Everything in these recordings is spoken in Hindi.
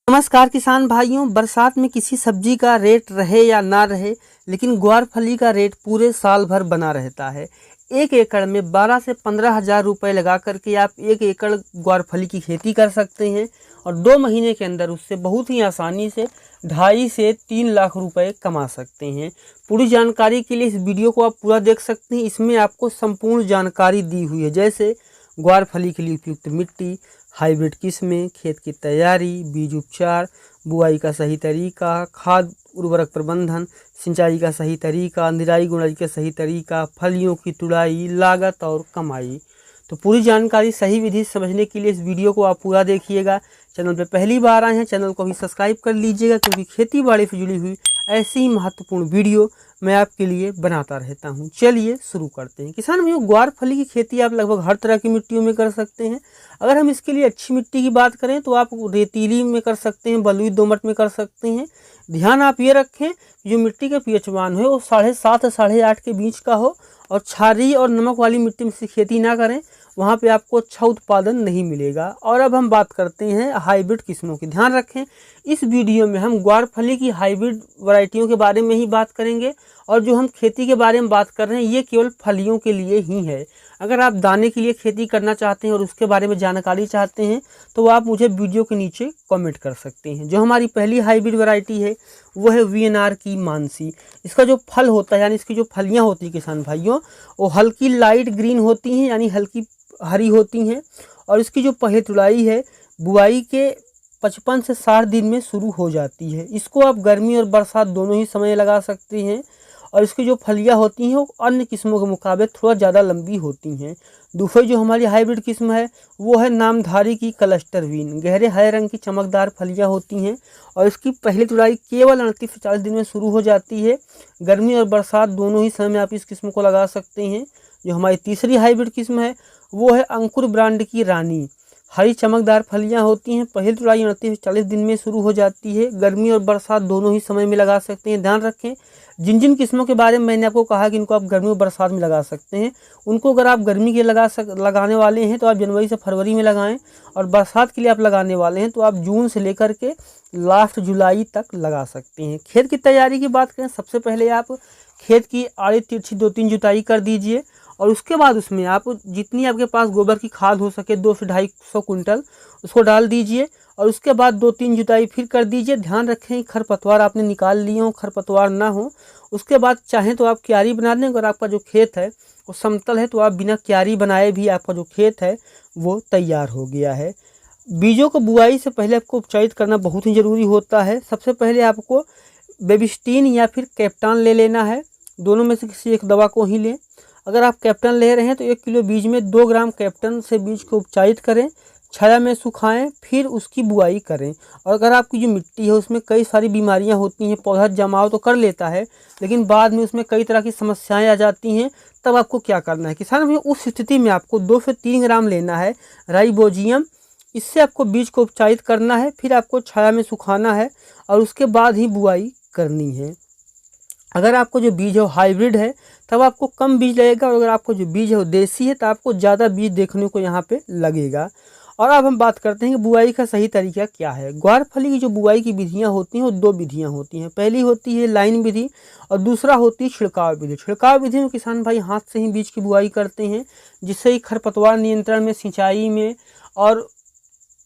नमस्कार किसान भाइयों। बरसात में किसी सब्जी का रेट रहे या ना रहे, लेकिन ग्वारफली का रेट पूरे साल भर बना रहता है। 1 एकड़ में 12 से 15 हज़ार रुपये लगा करके आप 1 एकड़ ग्वारफली की खेती कर सकते हैं और 2 महीने के अंदर उससे बहुत ही आसानी से 2.5 से 3 लाख रुपए कमा सकते हैं। पूरी जानकारी के लिए इस वीडियो को आप पूरा देख सकते हैं। इसमें आपको संपूर्ण जानकारी दी हुई है, जैसे ग्वारफली के लिए उपयुक्त मिट्टी, हाइब्रिड किस्में, खेत की तैयारी, बीज उपचार, बुआई का सही तरीका, खाद उर्वरक प्रबंधन, सिंचाई का सही तरीका, निराई गुड़ाई का सही तरीका, फलियों की तुड़ाई, लागत और कमाई। तो पूरी जानकारी सही विधि समझने के लिए इस वीडियो को आप पूरा देखिएगा। चैनल पर पहली बार आए हैं, चैनल को भी सब्सक्राइब कर लीजिएगा, क्योंकि खेती बाड़ी से जुड़ी हुई ऐसी ही महत्वपूर्ण वीडियो मैं आपके लिए बनाता रहता हूं। चलिए शुरू करते हैं। किसान भाइयों, ग्वारफली की खेती आप लगभग हर तरह की मिट्टियों में कर सकते हैं। अगर हम इसके लिए अच्छी मिट्टी की बात करें तो आप रेतीली में कर सकते हैं, बलुई दोमट में कर सकते हैं। ध्यान आप ये रखें जो मिट्टी का पीएच मान हो वो 7.5 से 8.5 के बीच का हो, और क्षारीय और नमक वाली मिट्टी में से खेती ना करें, वहाँ पे आपको अच्छा उत्पादन नहीं मिलेगा। और अब हम बात करते हैं हाइब्रिड किस्मों की। ध्यान रखें, इस वीडियो में हम ग्वारफली की हाइब्रिड वैरायटियों के बारे में ही बात करेंगे, और जो हम खेती के बारे में बात कर रहे हैं ये केवल फलियों के लिए ही है। अगर आप दाने के लिए खेती करना चाहते हैं और उसके बारे में जानकारी चाहते हैं तो आप मुझे वीडियो के नीचे कमेंट कर सकते हैं। जो हमारी पहली हाइब्रिड वैरायटी है वो है वीएनआर की मानसी। इसका जो फल होता है, यानी इसकी जो फलियाँ होती हैं किसान भाइयों, वो हल्की लाइट ग्रीन होती हैं, यानी हल्की हरी होती हैं। और इसकी जो पहली तुड़ाई है बुआई के 55 से 60 दिन में शुरू हो जाती है। इसको आप गर्मी और बरसात दोनों ही समय लगा सकते हैं। और इसकी जो फलियाँ होती हैं वो अन्य किस्मों के मुकाबले थोड़ा ज़्यादा लंबी होती हैं। दूसरी जो हमारी हाइब्रिड किस्म है वो है नामधारी की क्लस्टर बीन। गहरे हरे रंग की चमकदार फलियाँ होती हैं और इसकी पहली तुड़ाई केवल 38 से 40 दिन में शुरू हो जाती है। गर्मी और बरसात दोनों ही समय में आप इस किस्म को लगा सकते हैं। जो हमारी तीसरी हाइब्रिड किस्म है वो है अंकुर ब्रांड की रानी। हरी चमकदार फलियां होती हैं। पहली तुड़ाई 38 से 40 दिन में शुरू हो जाती है। गर्मी और बरसात दोनों ही समय में लगा सकते हैं। ध्यान रखें, जिन जिन किस्मों के बारे में मैंने आपको कहा कि इनको आप गर्मी और बरसात में लगा सकते हैं, उनको अगर आप गर्मी के लगाने वाले हैं तो आप जनवरी से फरवरी में लगाएं, और बरसात के लिए आप लगाने वाले हैं तो आप जून से लेकर के लास्ट जुलाई तक लगा सकते हैं। खेत की तैयारी की बात करें, सबसे पहले आप खेत की आड़ी तिरछी 2-3 जुताई कर दीजिए, और उसके बाद उसमें आप जितनी आपके पास गोबर की खाद हो सके 200 से 250 कुंटल उसको डाल दीजिए, और उसके बाद 2-3 जुताई फिर कर दीजिए। ध्यान रखें खरपतवार आपने निकाल लिए हो, खरपतवार ना हो। उसके बाद चाहें तो आप क्यारी बना दें। अगर आपका जो खेत है वो समतल है तो आप बिना क्यारी बनाए भी आपका जो खेत है वो तैयार हो गया है। बीजों को बुआई से पहले आपको उपचारित करना बहुत ही ज़रूरी होता है। सबसे पहले आपको बेबिस्टीन या फिर कैप्टान ले लेना है। दोनों में से किसी एक दवा को ही लें। अगर आप कैप्टन ले रहे हैं तो 1 किलो बीज में 2 ग्राम कैप्टन से बीज को उपचारित करें, छाया में सुखाएं, फिर उसकी बुआई करें। और अगर आपकी जो मिट्टी है उसमें कई सारी बीमारियां होती हैं, पौधा जमाव तो कर लेता है लेकिन बाद में उसमें कई तरह की समस्याएं आ जाती हैं, तब आपको क्या करना है किसान भाई, उस स्थिति में आपको 2 से 3 ग्राम लेना है राइबोजियम। इससे आपको बीज को उपचारित करना है, फिर आपको छाया में सुखाना है और उसके बाद ही बुआई करनी है। अगर आपको जो बीज है वो हाइब्रिड है तब आपको कम बीज लगेगा, और अगर आपको जो बीज है वो देसी है तो आपको ज़्यादा बीज देखने को यहाँ पे लगेगा। और अब हम बात करते हैं कि बुआई का सही तरीका क्या है। ग्वारफली की जो बुआई की विधियाँ होती हैं वो 2 विधियाँ होती हैं। पहली होती है लाइन विधि और दूसरा होती है छिड़काव विधि। छिड़काव विधि में किसान भाई हाथ से ही बीज की बुआई करते हैं, जिससे ही खरपतवार नियंत्रण में, सिंचाई में और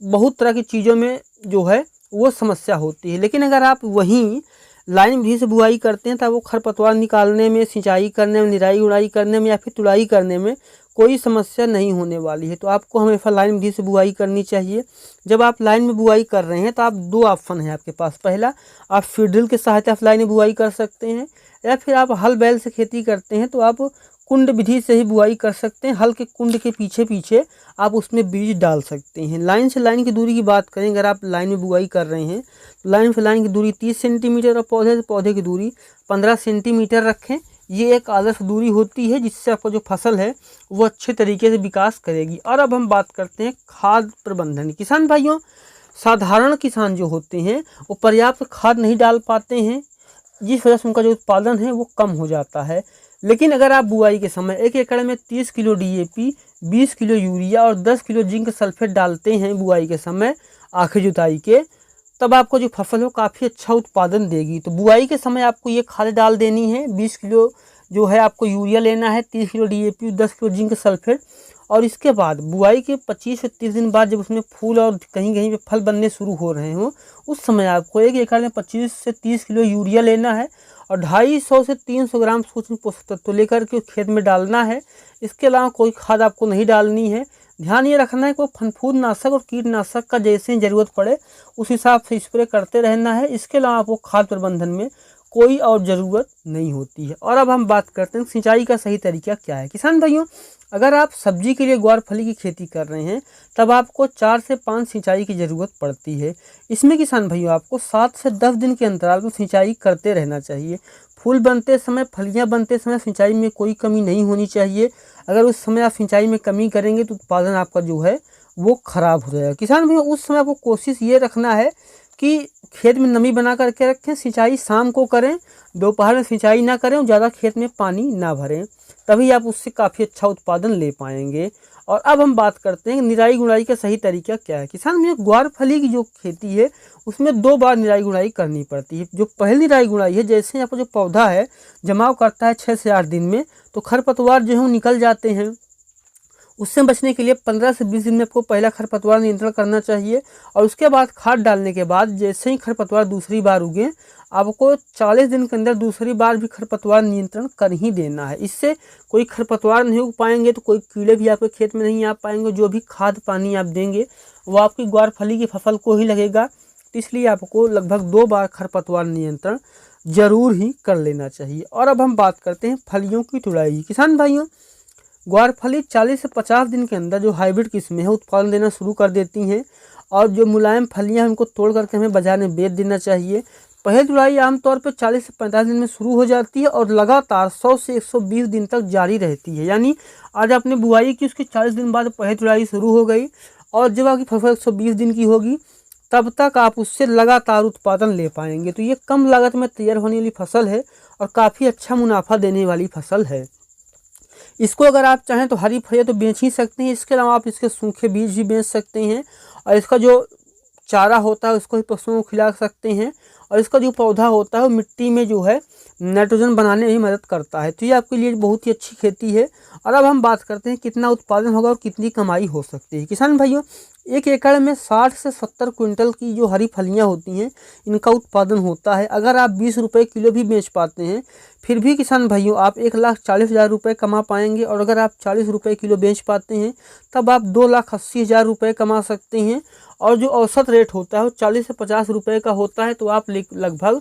बहुत तरह की चीज़ों में जो है वो समस्या होती है। लेकिन अगर आप वहीं लाइन विधि से बुआई करते हैं तब वो खरपतवार निकालने में, सिंचाई करने में, निराई गुड़ाई करने में या फिर तुड़ाई करने में कोई समस्या नहीं होने वाली है। तो आपको हमेशा लाइन विधि से बुआई करनी चाहिए। जब आप लाइन में बुआई कर रहे हैं तो आप 2 ऑप्शन है आपके पास। पहला, आप फीड ड्रिल की सहायता से लाइन में बुआई कर सकते हैं, या फिर आप हल बैल से खेती करते हैं तो आप कुंड विधि से ही बुआई कर सकते हैं। हल के कुंड के पीछे पीछे आप उसमें बीज डाल सकते हैं। लाइन से लाइन की दूरी की बात करें, अगर आप लाइन में बुआई कर रहे हैं तो लाइन से लाइन की दूरी 30 सेंटीमीटर और पौधे से पौधे की दूरी 15 सेंटीमीटर रखें। ये एक आदर्श दूरी होती है जिससे आपको जो फसल है वो अच्छे तरीके से विकास करेगी। और अब हम बात करते हैं खाद प्रबंधन। किसान भाइयों, साधारण किसान जो होते हैं वो पर्याप्त खाद नहीं डाल पाते हैं, जिस वजह से उनका जो उत्पादन है वो कम हो जाता है। लेकिन अगर आप बुआई के समय 1 एकड़ में 30 किलो DAP, 20 किलो यूरिया और 10 किलो जिंक सल्फेट डालते हैं बुआई के समय आखिरी जुताई के, तब आपको जो फसल हो काफ़ी अच्छा उत्पादन देगी। तो बुआई के समय आपको ये खाद डाल देनी है। 20 किलो जो है आपको यूरिया लेना है, 30 kilo DAP, 10 kilo zinc sulphate. और इसके बाद बुआई के 25 से 30 दिन बाद जब उसमें फूल और कहीं कहीं पे फल बनने शुरू हो रहे हों, उस समय आपको 1 एकड़ में 25 से 30 किलो यूरिया लेना है और 250 से 300 ग्राम सूक्ष्म पोषक तत्व लेकर के खेत में डालना है। इसके अलावा कोई खाद आपको नहीं डालनी है। ध्यान ये रखना है कि फनफूद नाशक और कीटनाशक का जैसे ही ज़रूरत पड़े उस हिसाब से स्प्रे करते रहना है। इसके अलावा आपको खाद प्रबंधन में कोई और ज़रूरत नहीं होती है। और अब हम बात करते हैं सिंचाई का सही तरीका क्या है। किसान भाइयों, अगर आप सब्जी के लिए ग्वारफली की खेती कर रहे हैं तब आपको 4 से 5 सिंचाई की ज़रूरत पड़ती है। इसमें किसान भाइयों आपको 7 से 10 दिन के अंतराल में सिंचाई करते रहना चाहिए। फूल बनते समय, फलियां बनते समय सिंचाई में कोई कमी नहीं होनी चाहिए। अगर उस समय आप सिंचाई में कमी करेंगे तो उत्पादन आपका जो है वो खराब हो जाएगा। किसान भाइयों, उस समय आपको कोशिश ये रखना है कि खेत में नमी बना करके रखें। सिंचाई शाम को करें, दोपहर में सिंचाई ना करें और ज़्यादा खेत में पानी ना भरें, तभी आप उससे काफ़ी अच्छा उत्पादन ले पाएंगे। और अब हम बात करते हैं निराई गुड़ाई का सही तरीका क्या है। किसान भाइयों, ग्वारफली की जो खेती है उसमें 2 बार निराई गुड़ाई करनी पड़ती है। जो पहली निराई गुड़ाई है, जैसे आपका जो पौधा है जमाव करता है 6 से 8 दिन में, तो खरपतवार जो है वो निकल जाते हैं। उससे बचने के लिए 15 से 20 दिन में आपको पहला खरपतवार नियंत्रण करना चाहिए। और उसके बाद खाद डालने के बाद जैसे ही खरपतवार दूसरी बार उगे, आपको 40 दिन के अंदर दूसरी बार भी खरपतवार नियंत्रण कर ही देना है। इससे कोई खरपतवार नहीं उग पाएंगे तो कोई कीड़े भी आपके खेत में नहीं आ पाएंगे। जो भी खाद पानी आप देंगे वो आपकी ग्वारफली की फसल को ही लगेगा। इसलिए आपको लगभग 2 बार खरपतवार नियंत्रण जरूर ही कर लेना चाहिए। और अब हम बात करते हैं फलियों की तुड़ाई। किसान भाइयों, ग्वारफली 40 से 50 दिन के अंदर जो हाइब्रिड किस्में हैं उत्पादन देना शुरू कर देती हैं। और जो मुलायम फलियां हैं उनको तोड़ करके हमें बाजार में बेच देना चाहिए। पहली तुड़ाई आमतौर पर 40 से 45 दिन में शुरू हो जाती है और लगातार 100 से 120 दिन तक जारी रहती है। यानी आज आपने बुआई की, उसके 40 दिन बाद पहली तुड़ाई शुरू हो गई और जब आपकी फसल 120 दिन की होगी तब तक आप उससे लगातार उत्पादन ले पाएंगे। तो ये कम लागत में तैयार होने वाली फसल है और काफ़ी अच्छा मुनाफा देने वाली फसल है। इसको अगर आप चाहें तो हरी फलियां तो बेच ही सकते हैं। इसके अलावा आप इसके सूखे बीज भी बेच सकते हैं और इसका जो चारा होता है उसको भी पशुओं को खिला सकते हैं। और इसका जो पौधा होता है वो मिट्टी में जो है नाइट्रोजन बनाने में मदद करता है। तो ये आपके लिए बहुत ही अच्छी खेती है। और अब हम बात करते हैं कितना उत्पादन होगा और कितनी कमाई हो सकती है। किसान भाइयों, 1 एकड़ में 60 से 70 क्विंटल की जो हरी फलियां होती हैं इनका उत्पादन होता है। अगर आप 20 रुपये किलो भी बेच पाते हैं फिर भी किसान भाइयों आप 1,40,000 रुपये कमा पाएंगे। और अगर आप 40 रुपये किलो बेच पाते हैं तब आप 2,80,000 रुपये कमा सकते हैं। और जो औसत रेट होता है वो 40 से 50 रुपये का होता है। तो आप लगभग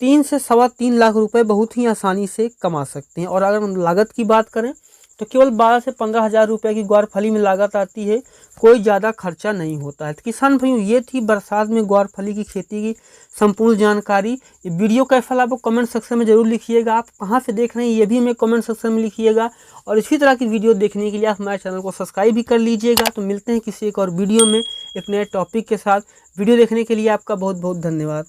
3 से 3.25 लाख रुपए बहुत ही आसानी से कमा सकते हैं। और अगर हम लागत की बात करें तो केवल 12 से 15,000 रुपये की ग्वारफली में लागत आती है, कोई ज़्यादा खर्चा नहीं होता है। तो किसान भाइयों, ये थी बरसात में ग्वारफली की खेती की संपूर्ण जानकारी। ये वीडियो कैसा लगा आपको कमेंट सेक्शन में जरूर लिखिएगा। आप कहाँ से देख रहे हैं ये भी हमें कमेंट सेक्शन में लिखिएगा। और इसी तरह की वीडियो देखने के लिए आप हमारे चैनल को सब्सक्राइब भी कर लीजिएगा। तो मिलते हैं किसी एक और वीडियो में एक नए टॉपिक के साथ। वीडियो देखने के लिए आपका बहुत बहुत धन्यवाद।